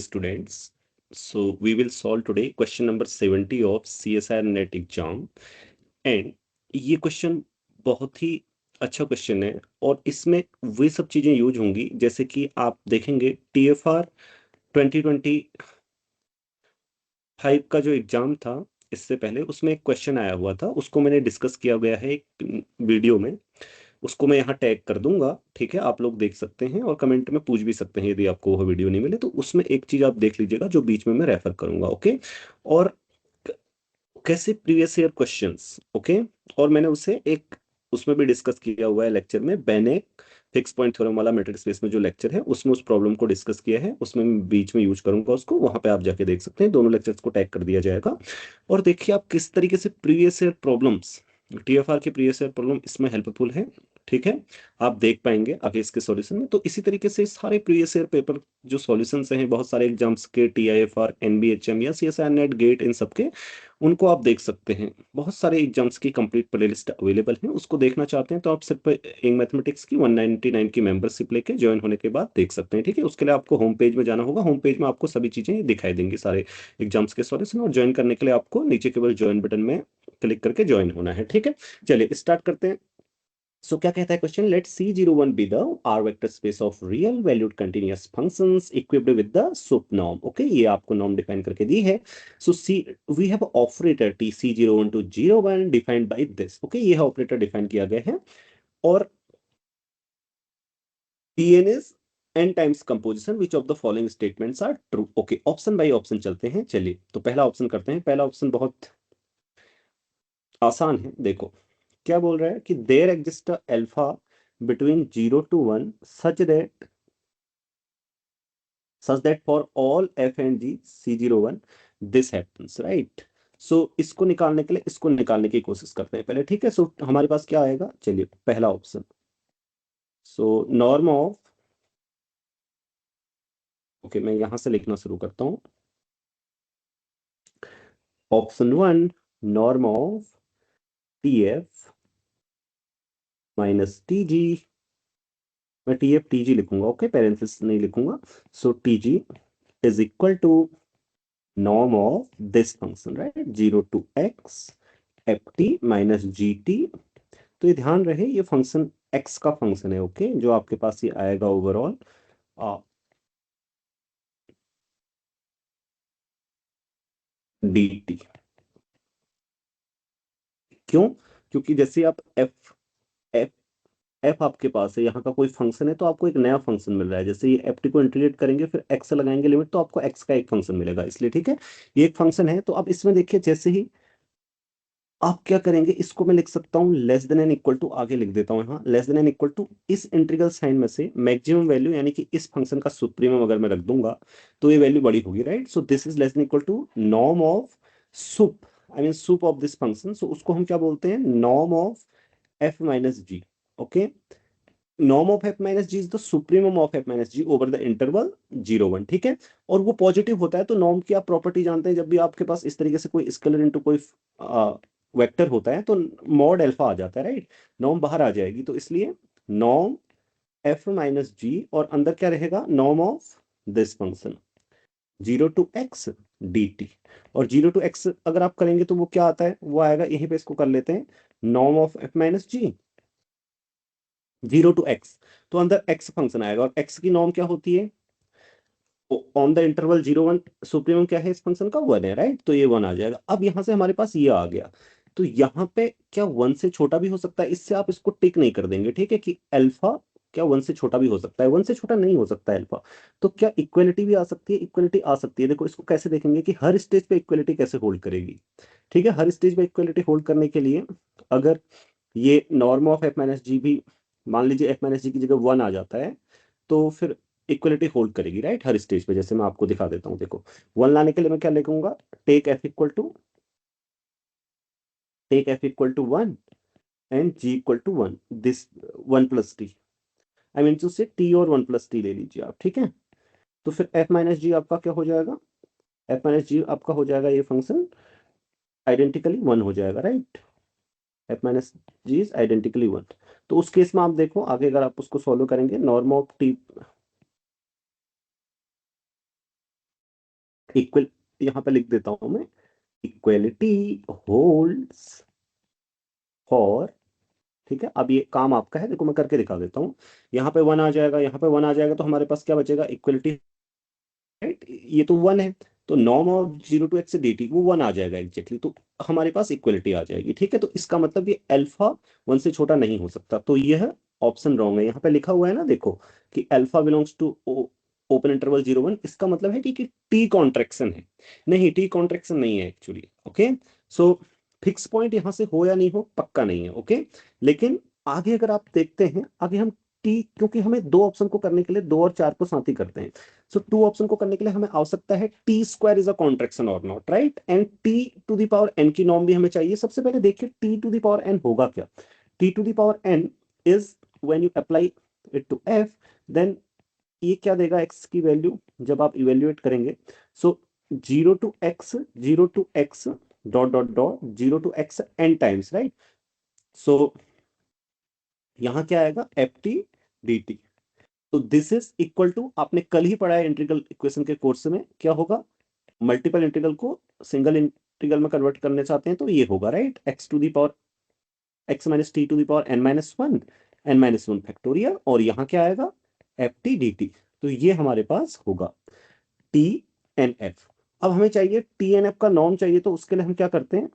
students. So we will solve today question number 70 of CSIR NET exam. And ये question बहुत ही अच्छा question है और इसमें वे सब चीजें यूज होंगी जैसे कि आप देखेंगे TFR 2025 का जो एग्जाम था इससे पहले उसमें एक क्वेश्चन आया हुआ था, उसको मैंने डिस्कस किया गया है एक वीडियो में। उसको मैं यहाँ टैग कर दूंगा, ठीक है, आप लोग देख सकते हैं और कमेंट में पूछ भी सकते हैं यदि आपको वह वीडियो नहीं मिले तो उसमें एक चीज आप देख लीजिएगा जो बीच में मैं रेफर करूंगा। ओके। और कैसे प्रीवियस ईयर क्वेश्चंस, ओके। और मैंने उसे एक उसमें भी डिस्कस किया हुआ है लेक्चर में, बेनेक फिक्स पॉइंट थ्योरम वाला मैट्रिक्स स्पेस में जो लेक्चर है उसमें उस प्रॉब्लम को डिस्कस किया है, उसमें मैं बीच में यूज करूंगा उसको, वहां पे आप जाके देख सकते हैं, दोनों लेक्चर्स को टैग कर दिया जाएगा। और देखिए आप किस तरीके से प्रीवियस ईयर प्रॉब्लम्स, TFR के प्रीवियस ईयर प्रॉब्लम इसमें हेल्पफुल है, ठीक है, आप देख पाएंगे आगे इसके सॉल्यूशन में। तो इसी तरीके से सारे प्रीवियस ईयर पेपर जो सॉल्यूशंस हैं बहुत सारे एग्जाम्स के, TIFR, NBHM या CSIR नेट गेट, इन सब के, उनको आप देख सकते हैं। बहुत सारे एग्जाम्स की कंप्लीट प्लेलिस्ट अवेलेबल है, उसको देखना चाहते हैं तो आप सिर्फ एक मैथमेटिक्स की 199 की मेंबरशिप लेके ज्वाइन होने के बाद देख सकते हैं, ठीक है। उसके लिए आपको होम पेज में जाना होगा, होम पेज में आपको सभी चीजें दिखाई देंगी, सारे एग्जाम्स के सॉल्यूशन। और ज्वाइन करने के लिए आपको नीचे केवल ज्वाइन बटन में क्लिक करके ज्वाइन होना है, ठीक है। चलिए स्टार्ट करते हैं। सो क्या कहता है question, let C01 B the R vector space of real valued continuous functions equipped with the sup norm. Okay, ये आपको नॉर्म डिफाइन करके दी है। So C we have operator T C01 to 01 defined by this. Okay, ये operator define किया गया है और Tn is n times composition which of the following statements are true। Okay, option by option चलते हैं। चलिए तो पहला ऑप्शन करते हैं। पहला ऑप्शन बहुत आसान है, देखो क्या बोल रहा है कि there exist alpha between 0 to 1 such that for all f and g C01 this happens, right। सो इसको निकालने के लिए इसको निकालने की कोशिश करते हैं पहले, ठीक है। सो हमारे पास क्या आएगा, चलिए पहला option, so norm of, okay मैं यहां से लिखना शुरू करता हूं। Option 1, norm of TF minus TG, मैं TF TG लिखूंगा, ओके, पेरेंथेसिस नहीं लिखूंगा। So TG is equal to norm of this function, right, 0 to x ft minus gt। तो ये ध्यान रहे ये फंक्शन x का फंक्शन है, ओके, जो आपके पास ये आएगा ओवरऑल dt। क्यों? क्योंकि जैसे आप f f f आपके पास है, यहाँ का कोई फंक्शन है तो आपको एक नया फंक्शन मिल रहा है। जैसे ये ft को इंटीग्रेट करेंगे फिर x से लगाएंगे लिमिट तो आपको x का एक फंक्शन मिलेगा, इसलिए ठीक है, ये एक फंक्शन है। तो अब इसमें देखिए जैसे ही आप क्या करेंगे, इसको मैं लिख सकता हूँ less than n equal to, आगे लिख देता हूँ यहाँ less than n equal to, इस इंटीग्रल साइन में से मैक्सिमम वैल्यू यानी कि इस फंक्शन का सुप्रीमम अगर मैं रख दूंगा तो ये वैल्यू बड़ी होगी, right. So this is less than equal to norm of sup, I mean sup of this function. So उसको हम क्या बोलते हैं, norm of f minus ji. Okay, norm of f minus ji is the supremum of f minus G over the interval 0 1, ठीक है। और वो positive होता है तो नॉर्म की आप प्रॉपर्टी जानते हैं, जब भी आपके पास इस तरीके से कोई स्केलर इनटू कोई वेक्टर होता है तो मॉड अल्फा आ जाता है, राइट, नॉर्म बाहर आ जाएगी। तो इसलिए नॉर्म f माइनस जी और अंदर क्या रहेगा, norm of this function 0 to x dt। और 0 to x अगर आप करेंगे तो वो क्या आता है, वो आएगा यहीं पे, इसको कर लेते हैं, norm of f minus g 0 to x। तो अंदर x फंक्शन आएगा और x की नॉर्म क्या होती है, ऑन द इंटरवल 0 1, सुप्रीमम क्या है इस फंक्शन का, 1 है, राइट। तो ये 1 आ जाएगा। अब यहां से हमारे पास ये आ गया, तो यहाँ पे क्या 1 से छोटा भी हो सकता है, इससे आप इसको टिक नहीं कर देंगे, ठीक है, कि अल्फा क्या 1 से छोटा भी हो सकता है, 1 से छोटा नहीं हो सकता है अल्फा। तो क्या इक्वलिटी भी आ सकती है, इक्वलिटी आ सकती है। देखो इसको कैसे देखेंगे कि हर स्टेज पे इक्वलिटी कैसे होल्ड करेगी, ठीक है। हर स्टेज पे इक्वलिटी होल्ड करने के लिए अगर ये नॉर्म ऑफ f माइनस जी भी मान लीजिए f माइनस जी की जगह 1 आ जाता है तो फिर इक्वलिटी होल्ड करेगी, राइट, हर स्टेज पे। जैसे मैं आपको दिखा देता हूँ, देखो 1 लाने के लिए मैं क्या लिखूंगा, take f equal to 1 and g equal to 1, this 1 plus t, I mean to से t और 1 प्लस टी ले लीजिए आप, ठीक है। तो फिर f माइनस जी आपका क्या हो जाएगा, f माइनस जी आपका हो जाएगा ये फंक्शन आइडेंटिकली 1 हो जाएगा, right, f minus ji is identically 1। तो उस केस में आप देखो आगे अगर आप उसको सॉल्व करेंगे, नॉर्म ऑफ टी इक्वल, यहाँ पे लिख देता हूं मैं, इक्वलिटी होल्ड्स फॉर, ठीक है। अब ये काम आपका है, देखो मैं करके दिखा देता हूँ। यहाँ पे वन आ जाएगा, यहाँ पे वन आ जाएगा, तो हमारे पास क्या बचेगा, इक्वलिटी, राइट, ये तो वन है, तो norm of zero to x d t वो वन आ जाएगा एग्जैक्टली, तो हमारे पास इक्वलिटी आ जाएगी, ठीक है। तो इसका मतलब ये अल्फा वन से छोटा नहीं हो सकता, तो यह ऑप्शन रॉन्ग है। यहाँ पे लिखा हुआ है ना, देखो कि alpha belongs to open interval zero one, इसका मतलब है कि टी कॉन्ट्रेक्शन है, नहीं टी कॉन्ट्रेक्शन नहीं है actually, okay. So fix point यहाँ से हो या नहीं हो पक्का नहीं है, ओके। लेकिन आगे अगर आप देखते हैं, आगे हम टी, क्योंकि हमें दो ऑप्शन को करने के लिए दो और चार को साथ ही करते हैं, सो टू ऑप्शन को करने के लिए हमें आवश्यकता है T square is a contraction और not, right, and T to the power N की नॉर्म भी हमें चाहिए। सबसे पहले देखिए T to the power N होगा क्या। T to the power N is when you apply it to F, then ये क्या देगा एक्स की वैल्यू जब आप इवेल्युएट करेंगे। So zero to X, zero to X dot dot dot zero to X N times, right. So यहाँ क्या आएगा, एफ टी डी टी। तो दिस इज इक्वल टू, आपने कल ही पढ़ा है इंटीग्रल इक्वेशन के कोर्स में, क्या होगा, मल्टीपल इंटीग्रल को सिंगल इंटीग्रल में कन्वर्ट करने चाहते हैं तो ये होगा, right, x to the power x minus t to the power n minus one factorial, और यहाँ क्या आएगा, एफ टी डी टी। तो ये हमारे पास होगा टी एन एफ। अब हमें चाहिए टी एन एफ का नॉर्म चाहिए, तो उसके लिए हम क्या करते हैं,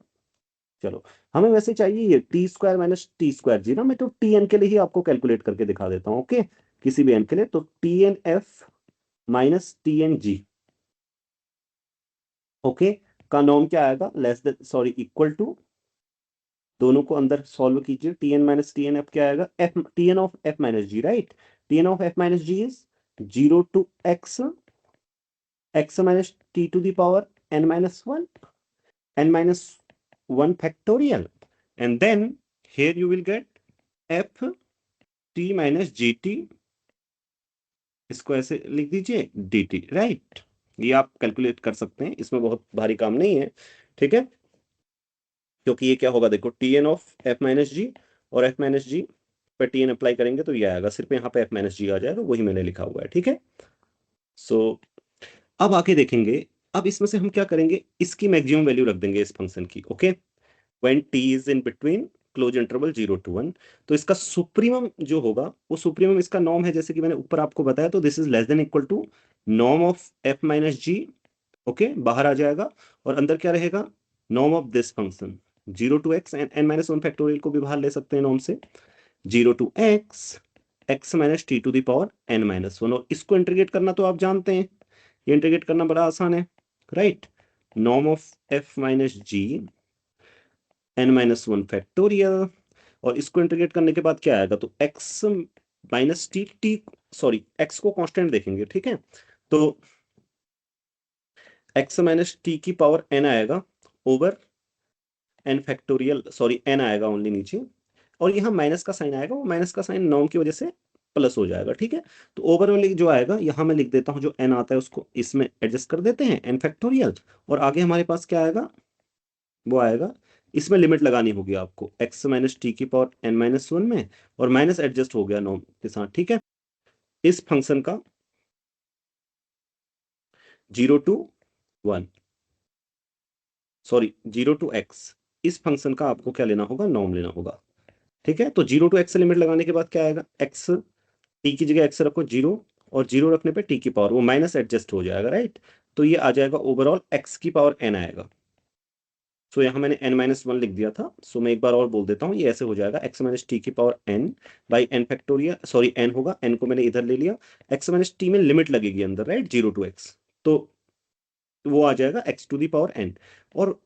चलो हमें वैसे चाहिए ये T square minus T square G ना, मैं तो टी एन के लिए ही आपको कैलकुलेट करके दिखा देता हूँ, ओके, किसी भी एन के लिए। तो t N f minus t n g, okay, का नॉर्म क्या आएगा, less than, sorry, equal to, दोनों को अंदर सॉल्व कीजिए, t n minus t N f क्या आएगा, F t N of F minus g, right, t N of F minus ji is zero to x, x minus t to the power n minus one, n minus one factorial, and then here you will get F T minus G T, इसको ऐसे लिख दीजिए D T, right. ये आप calculate कर सकते हैं, इसमें बहुत भारी काम नहीं है, ठीक है। क्योंकि ये क्या होगा, देखो T N of F minus G, और एफ माइनस जी पर टी एन अप्लाई करेंगे तो ये आएगा, सिर्फ यहाँ पे एफ माइनस जी आ जाएगा, वही मैंने लिखा हुआ है, ठीक है। सो अब आके देखेंगे, अब इसमें से हम क्या करेंगे, इसकी मैक्सिमम वैल्यू रख देंगे इस फंक्शन की, okay, when t is in between close interval zero to one. तो इसका सुप्रीमम जो होगा, वो सुप्रीमम इसका नॉर्म है, जैसे कि मैंने ऊपर आपको बताया, तो this is less than equal to norm of F minus ji, okay, बाहर आ जाएगा, और अंदर क्या रहेगा, norm of this function zero to x and n minus one factorial को भी बाहर ले सकते हैं नॉर्म से, zero to x x minus t to the power n minus one, और इसको इंटीग्रेट करना तो आप जानते हैं, ये इंटीग्रेट करना बड़ा आसान है, right, norm of F minus g n minus one factorial, और इसको इंटीग्रेट करने के बाद क्या आएगा, तो x minus t t, sorry x को कांस्टेंट देखेंगे, ठीक है, तो एक्स माइनस टी की पावर एन आएगा over n factorial, sorry n आएगा ओनली नीचे, और यहाँ माइनस का साइन आएगा, वो माइनस का साइन नॉर्म की वजह से प्लस हो जाएगा, ठीक है। तो ओवरऑल जो आएगा, यहाँ मैं लिख देता हूँ, जो एन आता है उसको इसमें एडजस्ट कर देते हैं, एन फैक्टोरियल, और आगे हमारे पास क्या आएगा, वो आएगा, इसमें लिमिट लगानी होगी आपको, एक्स माइनस टी की पावर एन माइनस वन में, और माइनस एडजस्ट हो गया नॉर्म के साथ, ठीक है। इस फंक्शन का zero to one, sorry zero to x, इस फंक्शन का आपको क्या लेना होगा, नॉर्म लेना होगा, ठीक है। तो जीरो टू एक्स से लिमिट लगाने के बाद क्या आएगा, एक्स टी की जगह एक्स रखो जीरो, और जीरो रखने पे टी की पावर वो माइनस एडजस्ट हो जाएगा, राइट। तो ये आ जाएगा ओवरऑल एक्स की पावर एन आएगा। सो यहाँ मैंने n माइनस वन लिख दिया था, सो मैं एक बार और बोल देता हूँ, ये ऐसे हो जाएगा, x माइनस टी की पावर n by n factorial, sorry n होगा, n को मैंने इधर ले लिया, x माइनस टी में लिमिट लगेगी अंदर, राइट, जीरो टू एक्स, तो वो आ जाएगा x to the power n। और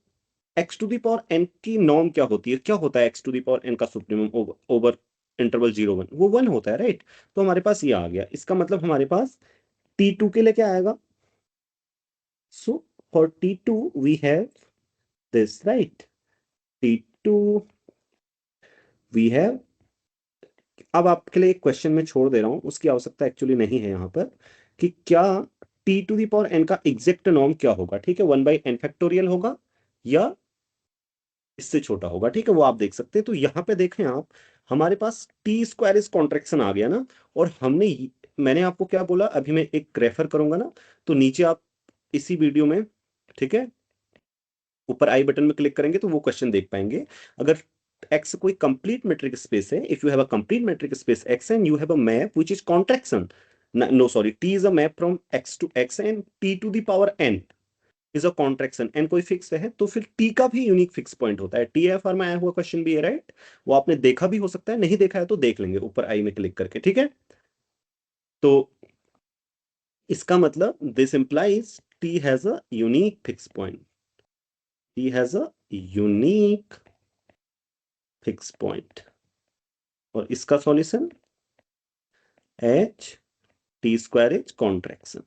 x to the power n की नॉर्म क्या होती है, क्या होता है x to the power n का supremum over interval zero one, वो वन होता है, राइट। तो हमारे पास ये आ गया, इसका मतलब हमारे पास t2 के लिए क्या आएगा, so for t2 we have this, right, t2 we have, अब आपके लिए एक क्वेश्चन में छोड़ दे रहा हूं, उसकी आवश्यकता एक्चुअली नहीं है यहाँ पर, कि क्या T to the power n का एग्जैक्ट नॉर्म क्या होगा, ठीक है, वन बाई एन फैक्टोरियल होगा या इससे छोटा होगा, ठीक है, वो आप देख सकते हैं। तो यहाँ पे देखें आप, हमारे पास टी स्क्वायर इज कॉन्ट्रेक्शन आ गया ना, और मैंने आपको क्या बोला, अभी मैं एक रेफर करूंगा ना, तो नीचे आप इसी वीडियो में ठीक है, ऊपर आई बटन में क्लिक करेंगे तो वो क्वेश्चन देख पाएंगे। अगर एक्स कोई कंप्लीट मेट्रिक स्पेस है, if you have a complete metric space x and you have a map which is contraction, no sorry, T is a map from x to x and T to the power N is a contraction, n कोई fix है, तो फिर T का भी unique fix point होता है। T F R में आया हुआ क्वेश्चन भी है, राइट? वो आपने देखा भी हो सकता है, नहीं देखा है तो देख लेंगे ऊपर आई में क्लिक करके, ठीक है। तो इसका मतलब this implies T has a unique fix point, T has a unique fix point. और इसका solution H T square is contraction,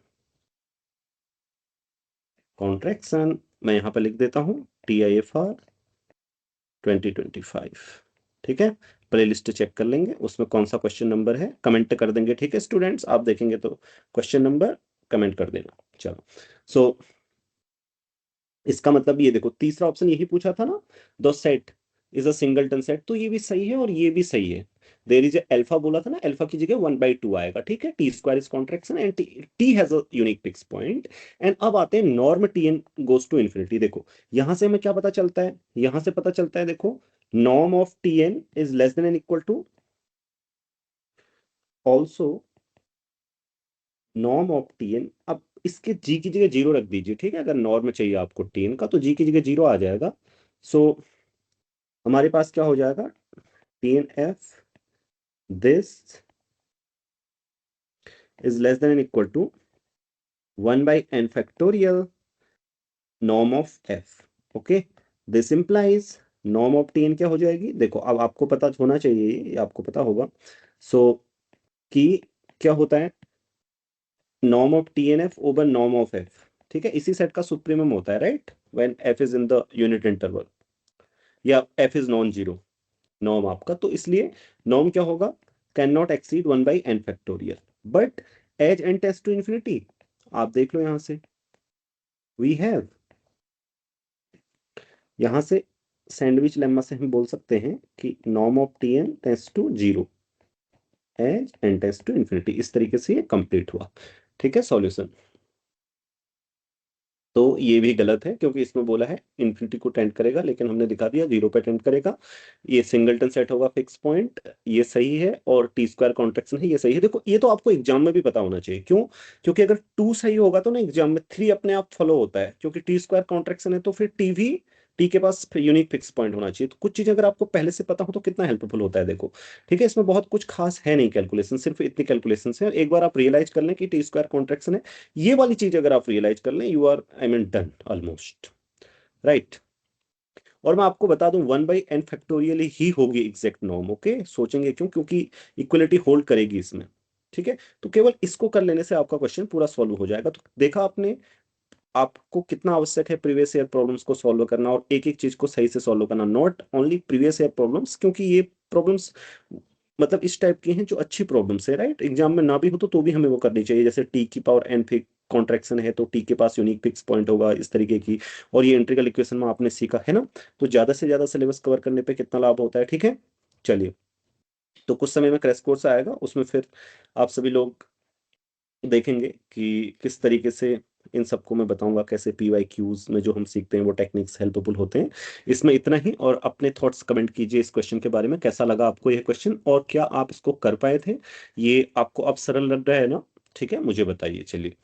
contraction मैं यहां पर लिख देता हूं टी आई एफ आर 2025, ठीक है। प्ले लिस्ट चेक कर लेंगे उसमें कौन सा क्वेश्चन नंबर है, कमेंट कर देंगे, ठीक है स्टूडेंट्स, आप देखेंगे तो क्वेश्चन नंबर कमेंट कर देना। चलो, सो इसका मतलब ये देखो, तीसरा ऑप्शन यही पूछा था ना, the set is a singleton set, तो ये भी सही है और ये भी सही है। देर इज अल्फा बोला था ना, अल्फा की जगह 1/2 आएगा, ठीक है। T square is contraction and T has a unique fix point. And अब आते हैं norm T n goes to infinity. देखो यहां से हमें क्या पता चलता है, यहां से पता चलता है, देखो norm of T n is less than and equal to also norm of T n. अब इसके जी की जगह जीरो रख दीजिए, ठीक है, अगर नॉर्म चाहिए आपको टी एन का तो जी की जगह जीरो आ जाएगा। सो हमारे पास क्या हो जाएगा, T N f this is less than and equal to 1/n norm of f. Okay, this implies norm of T n क्या हो जाएगी, देखो अब आपको पता होना चाहिए, ये आपको पता होगा। सो कि क्या होता है, norm of T N F over norm of F, ठीक है, इसी सेट का सुप्रीमम होता है, right, when F is in the unit interval या F is non zero norm आपका, तो इसलिए नॉर्म क्या होगा, can not exceed 1/n। But as N tends to infinity, आप देख लो यहां से, वी हैव, यहां से सैंडविच लेम्मा से हम बोल सकते हैं कि norm of T n tends to zero as n tends to infinity, इस तरीके से ये कंप्लीट हुआ, ठीक है सॉल्यूशन। तो ये भी गलत है क्योंकि इसमें बोला है इन्फिनिटी को टेंड करेगा, लेकिन हमने दिखा दिया जीरो पे टेंड करेगा। ये सिंगलटन सेट होगा फिक्स पॉइंट, ये सही है, और टी स्क्वायर कॉन्ट्रैक्शन है, ये सही है। देखो ये तो आपको एग्जाम में भी पता होना चाहिए, क्यों, क्योंकि अगर टू सही होगा तो ना एग्जाम में थ्री अपने आप फॉलो होता है, क्योंकि टी स्क्वायर कॉन्ट्रैक्शन है तो फिर टी भी, टी के पास यूनिक फिक्स पॉइंट होना चाहिए। तो कुछ चीजें अगर आपको पहले से पता हो तो कितना हेल्पफुल होता है, देखो ठीक है, इसमें बहुत कुछ खास है नहीं कैलकुलेशन, सिर्फ इतनी कैलकुलेशन है, एक बार आप रियलाइज कर लें कि टी स्क्वायर कॉन्ट्रैक्शन है, ये वाली चीज अगर आप रियलाइज कर लें, you are I mean done almost, right. और मैं आपको बता दूं 1/n ही होगी एग्जैक्ट नॉर्म, ओके, सोचेंगे क्यों, क्योंकि इक्वलिटी होल्ड करेगी इसमें, ठीक है। तो केवल इसको कर लेने से आपका क्वेश्चन पूरा सॉल्व हो जाएगा। तो देखा आपने, आपको कितना आवश्यक है प्रीवियस ईयर प्रॉब्लम्स को सॉल्व करना और एक एक चीज को सही से सॉल्व करना, not only previous year problems, क्योंकि ये प्रॉब्लम्स मतलब इस टाइप की हैं जो अच्छी प्रॉब्लम्स है, राइट, एग्जाम में ना भी हो तो भी हमें वो करनी चाहिए। जैसे टी की पावर एन फिक कॉन्ट्रैक्शन है तो टी के पास यूनिक फिक्स पॉइंट होगा, इस तरीके की। और ये इंटीग्रल इक्वेशन में आपने सीखा है ना, तो ज्यादा से ज्यादा सिलेबस कवर करने पे कितना लाभ होता है, ठीक है। चलिए, तो कुछ समय में क्रैश कोर्स आएगा, उसमें फिर आप सभी लोग देखेंगे कि किस तरीके से इन सबको मैं बताऊंगा, कैसे PYQs में जो हम सीखते हैं वो टेक्निक्स हेल्पफुल होते हैं। इसमें इतना ही, और अपने थॉट्स कमेंट कीजिए इस क्वेश्चन के बारे में, कैसा लगा आपको ये क्वेश्चन और क्या आप इसको कर पाए थे, ये आपको अब सरल लग रहा है ना, ठीक है, मुझे बताइए। चलिए।